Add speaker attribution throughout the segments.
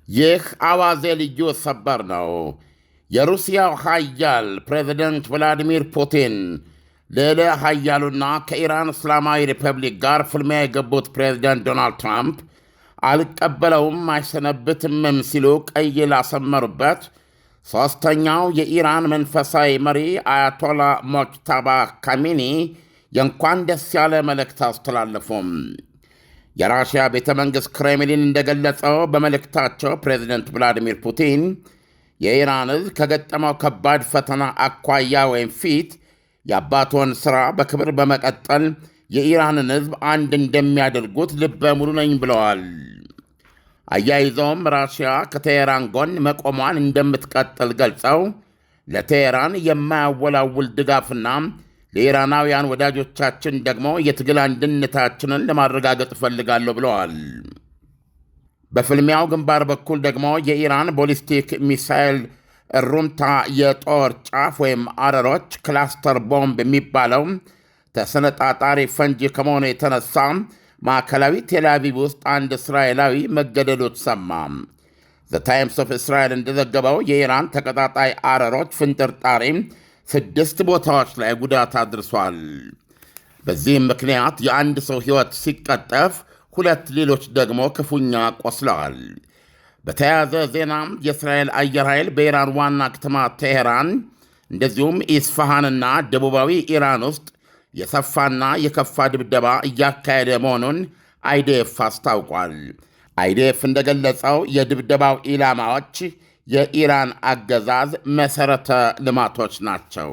Speaker 1: ይህ አዋዜ ልዩ ሰበር ነው። የሩሲያው ኃያል ፕሬዚደንት ቭላዲሚር ፑቲን ልዕለ ኃያሉና ከኢራን እስላማዊ ሪፐብሊክ ጋር ፍልሚያ የገቡት ፕሬዚደንት ዶናልድ ትራምፕ አልቀበለውም አይሰነብትምም ሲሉ ቀይ ላሰመሩበት ሦስተኛው የኢራን መንፈሳዊ መሪ አያቶላ ሞጅተባ ካሜኒ የእንኳን ደስ ያለ መልእክት አስተላለፉም። የራሽያ ቤተ መንግሥት ክሬምሊን እንደገለጸው በመልእክታቸው ፕሬዚደንት ቭላዲሚር ፑቲን የኢራን ሕዝብ ከገጠመው ከባድ ፈተና አኳያ ወይም ፊት የአባቶን ሥራ በክብር በመቀጠል የኢራንን ሕዝብ አንድ እንደሚያደርጉት ልበ ሙሉ ነኝ ብለዋል። አያይዘውም ራሽያ ከቴሄራን ጎን መቆሟን እንደምትቀጥል ገልጸው ለቴሄራን የማያወላውል ድጋፍና ለኢራናውያን ወዳጆቻችን ደግሞ የትግል አንድነታችንን ለማረጋገጥ እፈልጋለሁ ብለዋል። በፍልሚያው ግንባር በኩል ደግሞ የኢራን ቦሊስቲክ ሚሳይል ሩምታ የጦር ጫፍ ወይም አረሮች ክላስተር ቦምብ የሚባለው ተሰነጣጣሪ ፈንጂ ከመሆኑ የተነሳ ማዕከላዊ ቴልአቪቭ ውስጥ አንድ እስራኤላዊ መገደሉ ተሰማ። ዘ ታይምስ ኦፍ እስራኤል እንደዘገበው የኢራን ተቀጣጣይ አረሮች ፍንጥርጣሪ 6 ቦታዎች ላይ ጉዳት አድርሷል። በዚህም ምክንያት የአንድ ሰው ሕይወት ሲቀጠፍ 2 ሌሎች ደግሞ ክፉኛ ቆስለዋል። በተያያዘ ዜና የእስራኤል አየር ኃይል በኢራን ዋና ከተማ ቴሄራን እንደዚሁም ኢስፋሃንና ደቡባዊ ኢራን ውስጥ የሰፋና የከፋ ድብደባ እያካሄደ መሆኑን አይዲኤፍ አስታውቋል። አይዲኤፍ እንደገለጸው የድብደባው ኢላማዎች የኢራን አገዛዝ መሠረተ ልማቶች ናቸው።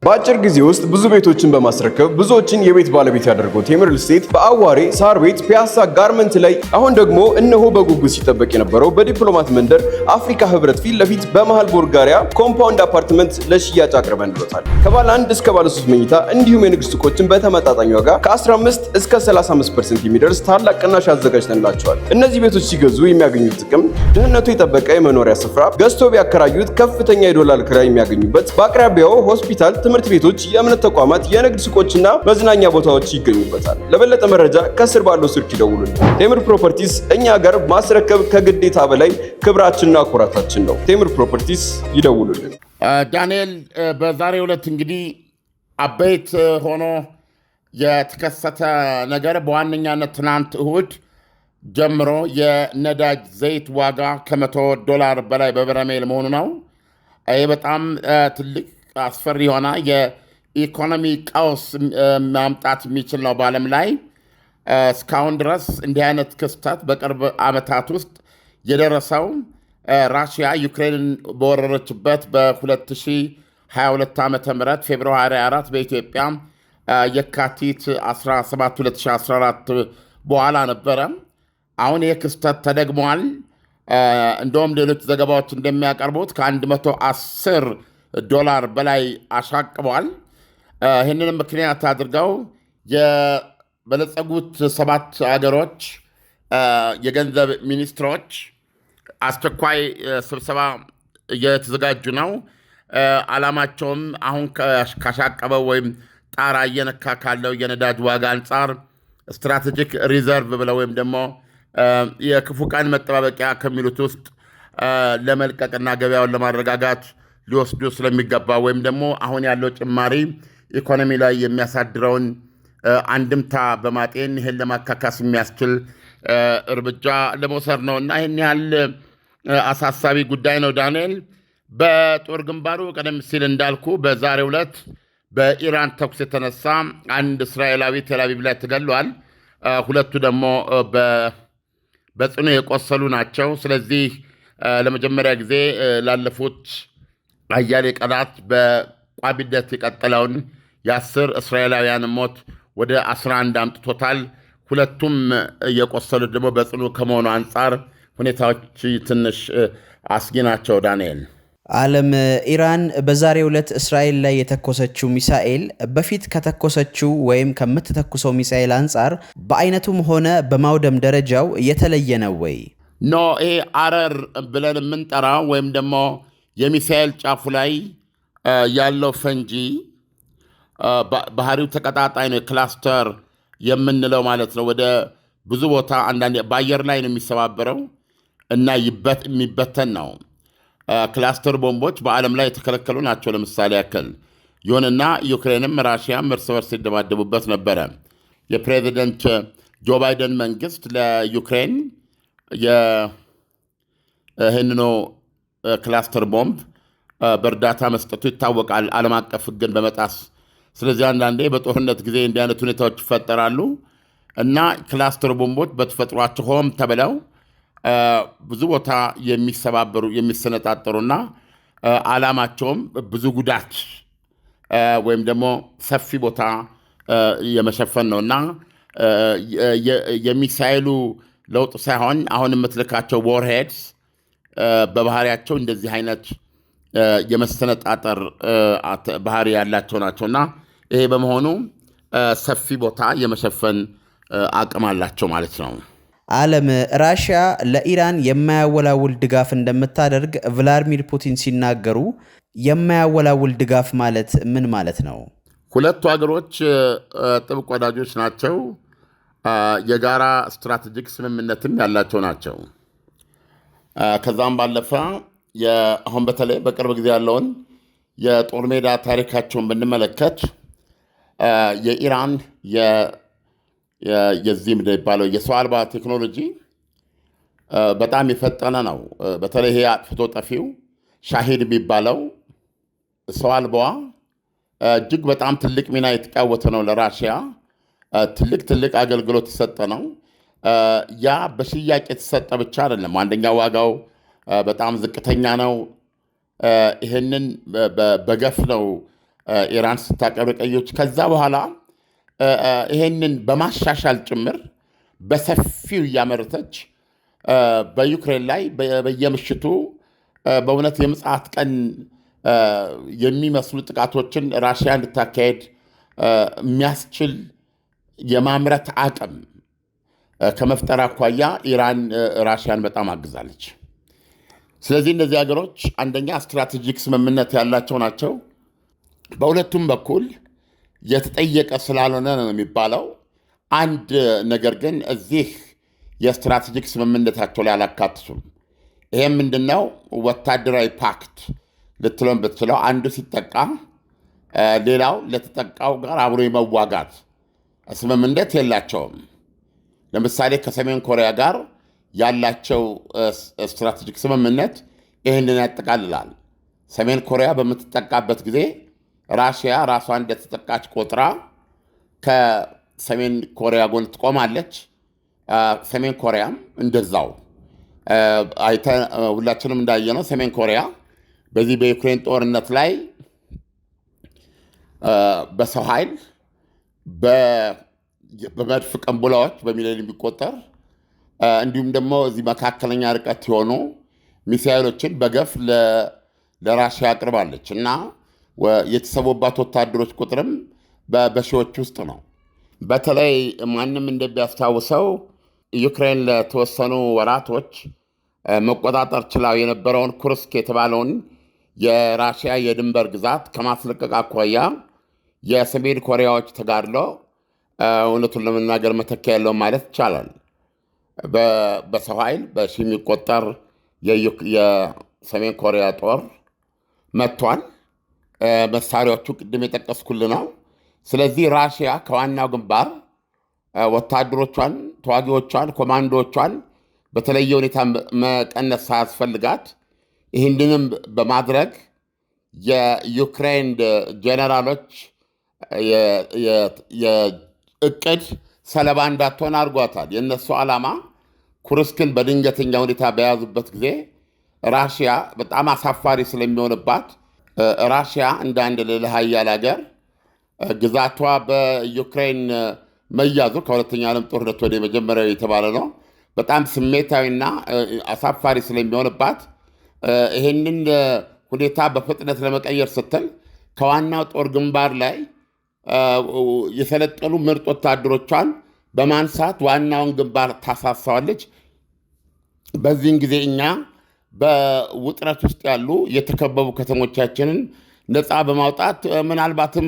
Speaker 2: በአጭር ጊዜ ውስጥ ብዙ ቤቶችን በማስረከብ ብዙዎችን የቤት ባለቤት ያደርገው ቴምር ሪል ስቴት በአዋሬ ሳር ቤት ፒያሳ ጋርመንት ላይ አሁን ደግሞ እነሆ በጉጉት ሲጠበቅ የነበረው በዲፕሎማት መንደር አፍሪካ ህብረት ፊት ለፊት በመሃል ቡልጋሪያ ኮምፓውንድ አፓርትመንት ለሽያጭ አቅርበንልዎታል። ከባለ 1 እስከ ባለ 3 መኝታ እንዲሁም የንግድ ሱቆችን በተመጣጣኝ ዋጋ ከ15 እስከ 35% የሚደርስ ታላቅ ቅናሽ አዘጋጅተንላቸዋል። እነዚህ ቤቶች ሲገዙ የሚያገኙት ጥቅም ደህንነቱ የጠበቀ የመኖሪያ ስፍራ፣ ገዝቶ ቢያከራዩት ከፍተኛ የዶላር ክራይ የሚያገኙበት፣ በአቅራቢያው ሆስፒታል፣ ትምህርት ቤቶች፣ የእምነት ተቋማት፣ የንግድ ሱቆችና መዝናኛ ቦታዎች ይገኙበታል። ለበለጠ መረጃ ከስር ባለው ስልክ ይደውሉልን። ቴምር ፕሮፐርቲስ እኛ ጋር ማስረከብ ከግዴታ በላይ ክብራችንና ኩራታችን ነው። ቴምር ፕሮፐርቲስ ይደውሉልን።
Speaker 1: ዳንኤል፣ በዛሬው ዕለት እንግዲህ አበይት ሆኖ የተከሰተ ነገር በዋነኛነት ትናንት እሁድ ጀምሮ የነዳጅ ዘይት ዋጋ $100 በላይ በበርሜል መሆኑ ነው። ይህ በጣም ትልቅ አስፈሪ የሆነ የኢኮኖሚ ቀውስ ማምጣት የሚችል ነው በዓለም ላይ። እስካሁን ድረስ እንዲህ አይነት ክስተት በቅርብ ዓመታት ውስጥ የደረሰው ራሽያ ዩክሬንን በወረረችበት በ2022 ዓ ም ፌብርዋሪ 4 በኢትዮጵያ የካቲት 17 2014 በኋላ ነበረ። አሁን ይህ ክስተት ተደግሟል። እንደውም ሌሎች ዘገባዎች እንደሚያቀርቡት $110 በላይ አሻቅቧል። ይህንን ምክንያት አድርገው የበለጸጉት 7 አገሮች የገንዘብ ሚኒስትሮች አስቸኳይ ስብሰባ እየተዘጋጁ ነው። ዓላማቸውም አሁን ካሻቀበው ወይም ጣራ እየነካ ካለው የነዳጅ ዋጋ አንጻር ስትራቴጂክ ሪዘርቭ ብለው ወይም ደግሞ የክፉ ቀን መጠባበቂያ ከሚሉት ውስጥ ለመልቀቅና ገበያውን ለማረጋጋት ሊወስዱ ስለሚገባ ወይም ደግሞ አሁን ያለው ጭማሪ ኢኮኖሚ ላይ የሚያሳድረውን አንድምታ በማጤን ይህን ለማካካስ የሚያስችል እርምጃ ለመውሰድ ነው እና ይህን ያህል አሳሳቢ ጉዳይ ነው። ዳንኤል፣ በጦር ግንባሩ ቀደም ሲል እንዳልኩ በዛሬው ዕለት በኢራን ተኩስ የተነሳ አንድ እስራኤላዊ ቴልአቪቭ ላይ ተገድሏል። 2 ደግሞ በጽኑ የቆሰሉ ናቸው። ስለዚህ ለመጀመሪያ ጊዜ ላለፉት አያሌ ቀናት በቋሚነት የቀጠለውን የ10 እስራኤላውያን ሞት ወደ 11 አምጥቶታል። 2ቱም የቆሰሉት ደግሞ በጽኑ ከመሆኑ አንጻር ሁኔታዎች ትንሽ አስጊ ናቸው። ዳንኤል፣
Speaker 3: ዓለም ኢራን በዛሬው ዕለት እስራኤል ላይ የተኮሰችው ሚሳኤል በፊት ከተኮሰችው ወይም ከምትተኩሰው ሚሳኤል አንጻር በአይነቱም ሆነ በማውደም ደረጃው የተለየ ነው ወይ?
Speaker 1: ኖ፣ ይሄ አረር ብለን የምንጠራው ወይም ደግሞ የሚሳኤል ጫፉ ላይ ያለው ፈንጂ ባህሪው ተቀጣጣይ ነው። ክላስተር የምንለው ማለት ነው። ወደ ብዙ ቦታ አንዳንዴ በአየር ላይ ነው የሚሰባበረው። እና የሚበተን ነው። ክላስተር ቦምቦች በዓለም ላይ የተከለከሉ ናቸው። ለምሳሌ ያክል ይሁንና ዩክሬንም ራሽያም እርስ በርስ ሲደባደቡበት ነበረ። የፕሬዚደንት ጆ ባይደን መንግስት ለዩክሬን ይህንኑ ክላስተር ቦምብ በእርዳታ መስጠቱ ይታወቃል፣ ዓለም አቀፍ ሕግን በመጣስ። ስለዚህ አንዳንዴ በጦርነት ጊዜ እንዲህ አይነት ሁኔታዎች ይፈጠራሉ እና ክላስተር ቦምቦች በተፈጥሯቸው ሆም ተብለው ብዙ ቦታ የሚሰነጣጠሩና ዓላማቸውም ብዙ ጉዳት ወይም ደግሞ ሰፊ ቦታ የመሸፈን ነውና የሚሳይሉ ለውጥ ሳይሆን አሁን የምትልካቸው ዎርሄድስ በባህሪያቸው እንደዚህ አይነት የመሰነጣጠር ባህሪ ያላቸው ናቸውና ይሄ በመሆኑ ሰፊ ቦታ የመሸፈን አቅም አላቸው ማለት ነው።
Speaker 3: ዓለም ራሽያ ለኢራን የማያወላውል ድጋፍ እንደምታደርግ ቭላድሚር ፑቲን ሲናገሩ የማያወላውል ድጋፍ ማለት ምን ማለት ነው?
Speaker 1: ሁለቱ ሀገሮች ጥብቅ ወዳጆች ናቸው። የጋራ ስትራቴጂክ ስምምነትም ያላቸው ናቸው። ከዛም ባለፈ አሁን በተለይ በቅርብ ጊዜ ያለውን የጦር ሜዳ ታሪካቸውን ብንመለከት የኢራን የዚህ ምንድን የሚባለው የሰው አልባ ቴክኖሎጂ በጣም የፈጠነ ነው። በተለይ ይሄ አጥፍቶ ጠፊው ሻሂድ የሚባለው ሰው አልባዋ እጅግ በጣም ትልቅ ሚና የተጫወተ ነው። ለራሽያ ትልቅ አገልግሎት የሰጠ ነው። ያ በሽያጭ የተሰጠ ብቻ አይደለም። አንደኛ ዋጋው በጣም ዝቅተኛ ነው። ይህንን በገፍ ነው ኢራን ስታቀርብ የቆየች። ከዛ በኋላ ይህንን በማሻሻል ጭምር በሰፊው እያመረተች በዩክሬን ላይ በየምሽቱ በእውነት የምጽአት ቀን የሚመስሉ ጥቃቶችን ራሽያ እንድታካሄድ የሚያስችል የማምረት አቅም ከመፍጠር አኳያ ኢራን ራሽያን በጣም አግዛለች። ስለዚህ እነዚህ ሀገሮች አንደኛ ስትራቴጂክ ስምምነት ያላቸው ናቸው። በሁለቱም በኩል የተጠየቀ ስላልሆነ ነው የሚባለው። አንድ ነገር ግን እዚህ የስትራቴጂክ ስምምነታቸው ላይ አላካትቱም። ይሄም ምንድነው? ወታደራዊ ፓክት ልትለን ብትችለው አንዱ ሲጠቃ ሌላው ለተጠቃው ጋር አብሮ የመዋጋት ስምምነት የላቸውም። ለምሳሌ ከሰሜን ኮሪያ ጋር ያላቸው ስትራቴጂክ ስምምነት ይህንን ያጠቃልላል። ሰሜን ኮሪያ በምትጠቃበት ጊዜ ራሽያ ራሷ እንደተጠቃች ቆጥራ ከሰሜን ኮሪያ ጎን ትቆማለች። ሰሜን ኮሪያም እንደዛው። ሁላችንም እንዳየነው ሰሜን ኮሪያ በዚህ በዩክሬን ጦርነት ላይ በሰው ኃይል በመድፍ ቀንቡላዎች በሚሊዮን የሚቆጠር እንዲሁም ደግሞ እዚህ መካከለኛ ርቀት የሆኑ ሚሳይሎችን በገፍ ለራሽያ አቅርባለች እና የተሰዉባት ወታደሮች ቁጥርም በሺዎች ውስጥ ነው። በተለይ ማንም እንደሚያስታውሰው ዩክሬን ለተወሰኑ ወራቶች መቆጣጠር ችላው የነበረውን ኩርስክ የተባለውን የራሽያ የድንበር ግዛት ከማስለቀቅ አኳያ የሰሜን ኮሪያዎች ተጋድሎ እውነቱን ለመናገር መተኪያ ያለው ማለት ይቻላል። በሰው ኃይል በሺ የሚቆጠር የሰሜን ኮሪያ ጦር መጥቷል። መሳሪያዎቹ ቅድም የጠቀስኩል ነው። ስለዚህ ራሽያ ከዋናው ግንባር ወታደሮቿን፣ ተዋጊዎቿን፣ ኮማንዶዎቿን በተለየ ሁኔታ መቀነስ ሳያስፈልጋት ይህንንም በማድረግ የዩክሬን ጄኔራሎች የእቅድ ሰለባ እንዳትሆን አድርጓታል። የእነሱ ዓላማ ኩርስክን በድንገተኛ ሁኔታ በያዙበት ጊዜ ራሽያ በጣም አሳፋሪ ስለሚሆንባት ራሽያ እንደ አንድ ልዕለ ኃያል ሀገር ግዛቷ በዩክሬን መያዙ ከሁለተኛ ዓለም ጦርነት ወደ መጀመሪያው የተባለ ነው። በጣም ስሜታዊና አሳፋሪ ስለሚሆንባት ይህንን ሁኔታ በፍጥነት ለመቀየር ስትል ከዋናው ጦር ግንባር ላይ የሰለጠኑ ምርጥ ወታደሮቿን በማንሳት ዋናውን ግንባር ታሳሳዋለች። በዚህን ጊዜ እኛ በውጥረት ውስጥ ያሉ የተከበቡ ከተሞቻችንን ነፃ በማውጣት ምናልባትም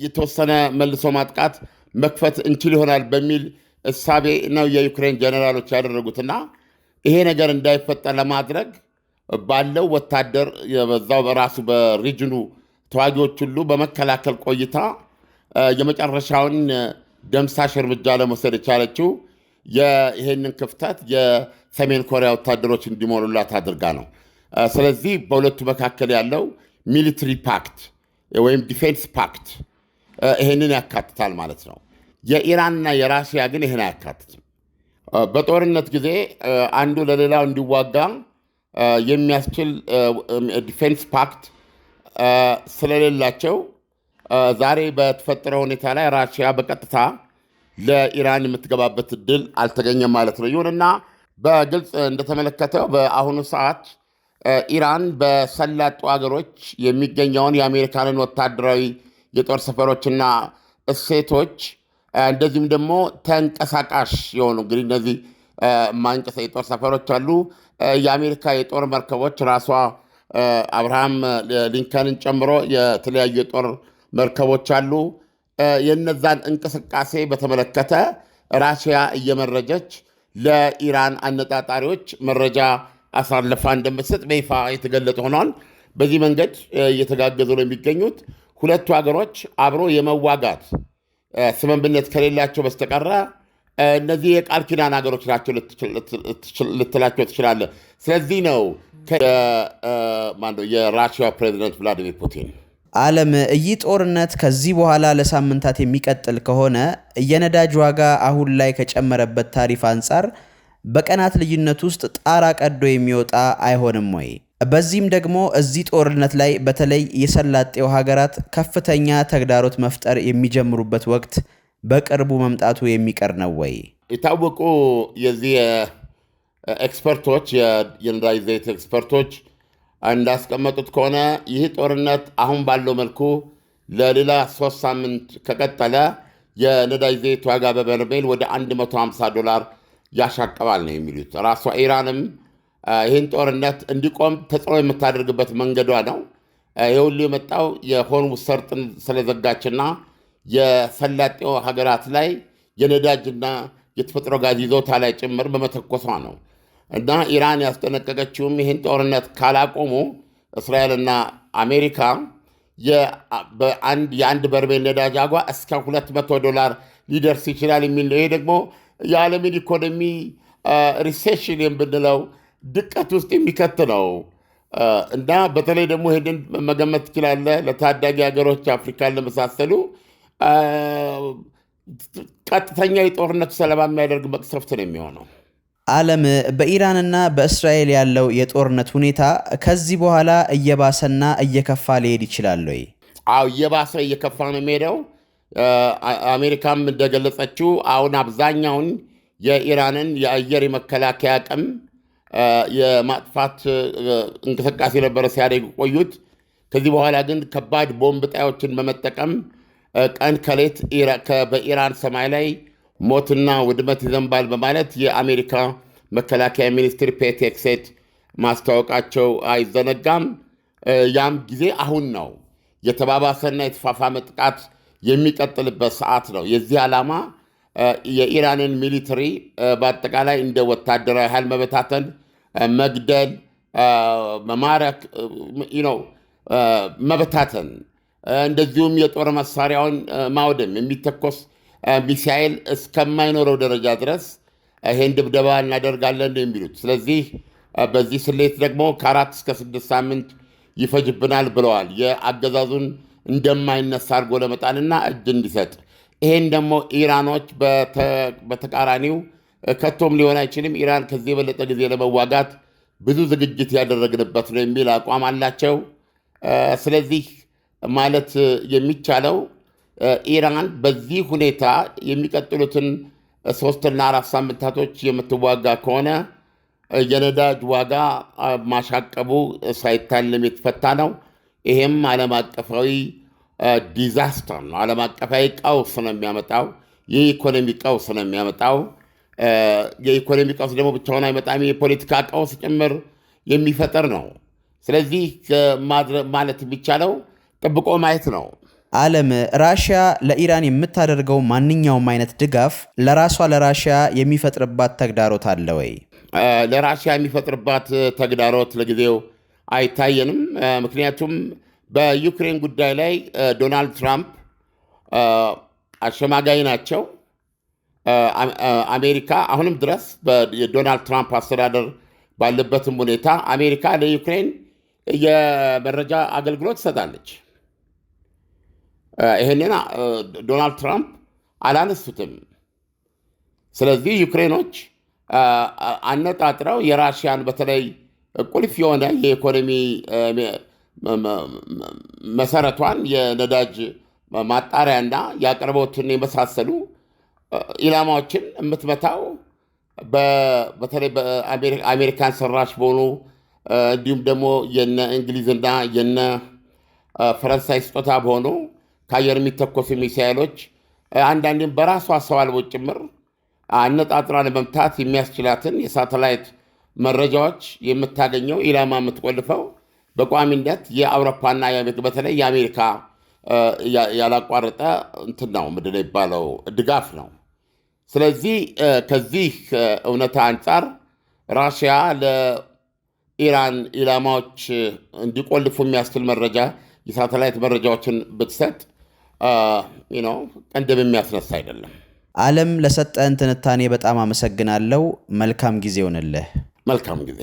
Speaker 1: የተወሰነ መልሶ ማጥቃት መክፈት እንችል ይሆናል በሚል እሳቤ ነው የዩክሬን ጀነራሎች ያደረጉትና ይሄ ነገር እንዳይፈጠር ለማድረግ ባለው ወታደር የበዛው በራሱ በሪጅኑ ተዋጊዎች ሁሉ በመከላከል ቆይታ የመጨረሻውን ደምሳሽ እርምጃ ለመውሰድ የቻለችው ይሄንን ክፍተት የሰሜን ኮሪያ ወታደሮች እንዲሞሉላት አድርጋ ነው። ስለዚህ በሁለቱ መካከል ያለው ሚሊተሪ ፓክት ወይም ዲፌንስ ፓክት ይሄንን ያካትታል ማለት ነው። የኢራንና የራሽያ ግን ይሄን አያካትትም። በጦርነት ጊዜ አንዱ ለሌላው እንዲዋጋ የሚያስችል ዲፌንስ ፓክት ስለሌላቸው ዛሬ በተፈጠረ ሁኔታ ላይ ራሽያ በቀጥታ ለኢራን የምትገባበት እድል አልተገኘም ማለት ነው። ይሁንና በግልጽ እንደተመለከተው በአሁኑ ሰዓት ኢራን በሰላጡ ሀገሮች የሚገኘውን የአሜሪካንን ወታደራዊ የጦር ሰፈሮችና እሴቶች እንደዚሁም ደግሞ ተንቀሳቃሽ የሆኑ እንግዲህ እነዚህ የጦር ሰፈሮች አሉ። የአሜሪካ የጦር መርከቦች ራሷ አብርሃም ሊንከንን ጨምሮ የተለያዩ የጦር መርከቦች አሉ። የነዛን እንቅስቃሴ በተመለከተ ራሽያ እየመረጀች ለኢራን አነጣጣሪዎች መረጃ አሳልፋ እንደምትሰጥ በይፋ የተገለጸ ሆኗል። በዚህ መንገድ እየተጋገዙ ነው የሚገኙት። ሁለቱ ሀገሮች አብሮ የመዋጋት ስምምነት ከሌላቸው በስተቀረ እነዚህ የቃል ኪዳን ሀገሮች ናቸው ልትላቸው ትችላለህ። ስለዚህ ነው የራሽያ ፕሬዚደንት ቭላዲሚር ፑቲን
Speaker 3: ዓለም ይህ ጦርነት ከዚህ በኋላ ለሳምንታት የሚቀጥል ከሆነ የነዳጅ ዋጋ አሁን ላይ ከጨመረበት ታሪፍ አንጻር በቀናት ልዩነት ውስጥ ጣራ ቀዶ የሚወጣ አይሆንም ወይ? በዚህም ደግሞ እዚህ ጦርነት ላይ በተለይ የሰላጤው ሀገራት ከፍተኛ ተግዳሮት መፍጠር የሚጀምሩበት ወቅት በቅርቡ መምጣቱ የሚቀር ነው ወይ?
Speaker 1: የታወቁ የዚህ ኤክስፐርቶች የነዳጅ ዘይት ኤክስፐርቶች እንዳስቀመጡት ከሆነ ይህ ጦርነት አሁን ባለው መልኩ ለሌላ 3 ሳምንት ከቀጠለ የነዳጅ ዘይት ዋጋ በበርሜል ወደ $150 ያሻቀባል ነው የሚሉት። ራሷ ኢራንም ይህን ጦርነት እንዲቆም ተጽዕኖ የምታደርግበት መንገዷ ነው። ይህ ሁሉ የመጣው የሆርሙዝ ሰርጥን ስለዘጋችና የሰላጤው ሀገራት ላይ የነዳጅና የተፈጥሮ ጋዝ ይዞታ ላይ ጭምር በመተኮሷ ነው። እና ኢራን ያስጠነቀቀችውም ይህን ጦርነት ካላቆሙ እስራኤልና አሜሪካ የአንድ በርሜል ነዳጅ ዋጋ እስከ $200 ሊደርስ ይችላል የሚል ነው። ይሄ ደግሞ የዓለምን ኢኮኖሚ ሪሴሽን የምንለው ድቀት ውስጥ የሚከት ነው። እና በተለይ ደግሞ ይህንን መገመት ትችላለህ፣ ለታዳጊ ሀገሮች አፍሪካን ለመሳሰሉ ቀጥተኛ የጦርነቱ ሰለባ የሚያደርግ መቅሰፍት ነው የሚሆነው።
Speaker 3: ዓለም በኢራንና በእስራኤል ያለው የጦርነት ሁኔታ ከዚህ በኋላ እየባሰና እየከፋ ሊሄድ ይችላል ወይ?
Speaker 1: አዎ እየባሰ እየከፋ ነው የሚሄደው። አሜሪካም እንደገለጸችው አሁን አብዛኛውን የኢራንን የአየር የመከላከያ አቅም የማጥፋት እንቅስቃሴ ነበረ ሲያደርጉ ቆዩት። ከዚህ በኋላ ግን ከባድ ቦምብ ጣዮችን በመጠቀም ቀን ከሌት በኢራን ሰማይ ላይ ሞትና ውድመት ይዘንባል በማለት የአሜሪካ መከላከያ ሚኒስትር ፔት ሄግሴት ማስታወቃቸው አይዘነጋም። ያም ጊዜ አሁን ነው። የተባባሰና የተፋፋመ ጥቃት የሚቀጥልበት ሰዓት ነው። የዚህ ዓላማ የኢራንን ሚሊተሪ በአጠቃላይ እንደ ወታደራዊ ኃይል መበታተን፣ መግደል፣ መማረክ፣ መበታተን፣ እንደዚሁም የጦር መሳሪያውን ማውደም፣ የሚተኮስ ሚሳኤል እስከማይኖረው ደረጃ ድረስ ይሄን ድብደባ እናደርጋለን የሚሉት። ስለዚህ በዚህ ስሌት ደግሞ ከ4 እስከ 6 ሳምንት ይፈጅብናል ብለዋል። የአገዛዙን እንደማይነሳ አድርጎ ለመጣልና እጅ እንዲሰጥ። ይሄን ደግሞ ኢራኖች በተቃራኒው ከቶም ሊሆን አይችልም፣ ኢራን ከዚህ የበለጠ ጊዜ ለመዋጋት ብዙ ዝግጅት ያደረግንበት ነው የሚል አቋም አላቸው። ስለዚህ ማለት የሚቻለው ኢራን በዚህ ሁኔታ የሚቀጥሉትን 3 እና 4 ሳምንታቶች የምትዋጋ ከሆነ የነዳጅ ዋጋ ማሻቀቡ ሳይታለም የተፈታ ነው። ይሄም ዓለም አቀፋዊ ዲዛስተር ነው። ዓለም አቀፋዊ ቀውስ ነው የሚያመጣው። የኢኮኖሚ ቀውስ ነው የሚያመጣው። የኢኮኖሚ ቀውስ ደግሞ ብቻውን አይመጣም፣ የፖለቲካ ቀውስ ጭምር የሚፈጠር ነው። ስለዚህ ማለት የሚቻለው ጥብቆ ማየት ነው።
Speaker 3: ዓለም ራሽያ ለኢራን የምታደርገው ማንኛውም አይነት ድጋፍ ለራሷ ለራሽያ የሚፈጥርባት ተግዳሮት አለ ወይ?
Speaker 1: ለራሽያ የሚፈጥርባት ተግዳሮት ለጊዜው አይታየንም። ምክንያቱም በዩክሬን ጉዳይ ላይ ዶናልድ ትራምፕ አሸማጋይ ናቸው። አሜሪካ አሁንም ድረስ የዶናልድ ትራምፕ አስተዳደር ባለበትም ሁኔታ አሜሪካ ለዩክሬን የመረጃ አገልግሎት ትሰጣለች። ይህንን ዶናልድ ትራምፕ አላነሱትም። ስለዚህ ዩክሬኖች አነጣጥረው የራሽያን በተለይ ቁልፍ የሆነ የኢኮኖሚ መሰረቷን የነዳጅ ማጣሪያና የአቅርቦትን የመሳሰሉ ኢላማዎችን የምትመታው በተለይ በአሜሪካን ሰራሽ በሆኑ እንዲሁም ደግሞ የነ እንግሊዝና የነ ፈረንሳይ ስጦታ በሆኑ ከአየር የሚተኮሱ ሚሳይሎች አንዳንዴም በራሷ ሰው አልቦች ጭምር አነጣጥራ ለመምታት የሚያስችላትን የሳተላይት መረጃዎች የምታገኘው ኢላማ የምትቆልፈው በቋሚነት የአውሮፓና በተለይ የአሜሪካ ያላቋረጠ እንትን ነው ምንድን ነው የሚባለው ድጋፍ ነው። ስለዚህ ከዚህ እውነታ አንጻር ራሽያ ለኢራን ኢላማዎች እንዲቆልፉ የሚያስችል መረጃ የሳተላይት መረጃዎችን ብትሰጥ ቀንድብ የሚያስነሳ አይደለም።
Speaker 3: ዓለም ለሰጠን ትንታኔ በጣም አመሰግናለሁ። መልካም ጊዜ ይሁንልህ።
Speaker 1: መልካም ጊዜ።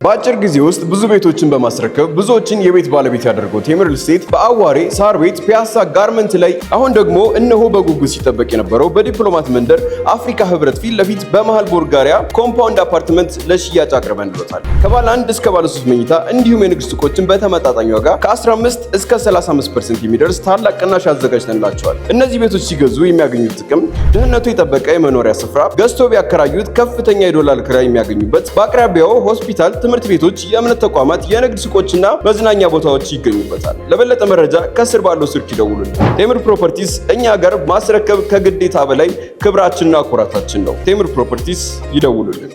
Speaker 2: በአጭር ጊዜ ውስጥ ብዙ ቤቶችን በማስረከብ ብዙዎችን የቤት ባለቤት ያደርገው ቴምር ሪል ስቴት በአዋሬ ሳር ቤት ፒያሳ ጋርመንት ላይ አሁን ደግሞ እነሆ በጉጉት ሲጠበቅ የነበረው በዲፕሎማት መንደር አፍሪካ ህብረት ፊት ለፊት በመሃል ቡልጋሪያ ኮምፓውንድ አፓርትመንት ለሽያጭ አቅርበንልዎታል። ከባለ 1 እስከ ባለ 3 መኝታ እንዲሁም የንግድ ሱቆችን በተመጣጣኝ ዋጋ ከ15 እስከ 35% የሚደርስ ታላቅ ቅናሽ አዘጋጅተንላቸዋል። እነዚህ ቤቶች ሲገዙ የሚያገኙት ጥቅም ደህንነቱ የጠበቀ የመኖሪያ ስፍራ፣ ገዝቶ ቢያከራዩት ከፍተኛ የዶላር ክራይ የሚያገኙበት፣ በአቅራቢያው ሆስፒታል፣ ትምህርት ቤቶች፣ የእምነት ተቋማት፣ የንግድ ሱቆችና መዝናኛ ቦታዎች ይገኙበታል። ለበለጠ መረጃ ከስር ባለው ስልክ ይደውሉልን። ቴምር ፕሮፐርቲስ እኛ ጋር ማስረከብ ከግዴታ በላይ ክብራችንና ኩራታችን ነው። ቴምር ፕሮፐርቲስ ይደውሉልን።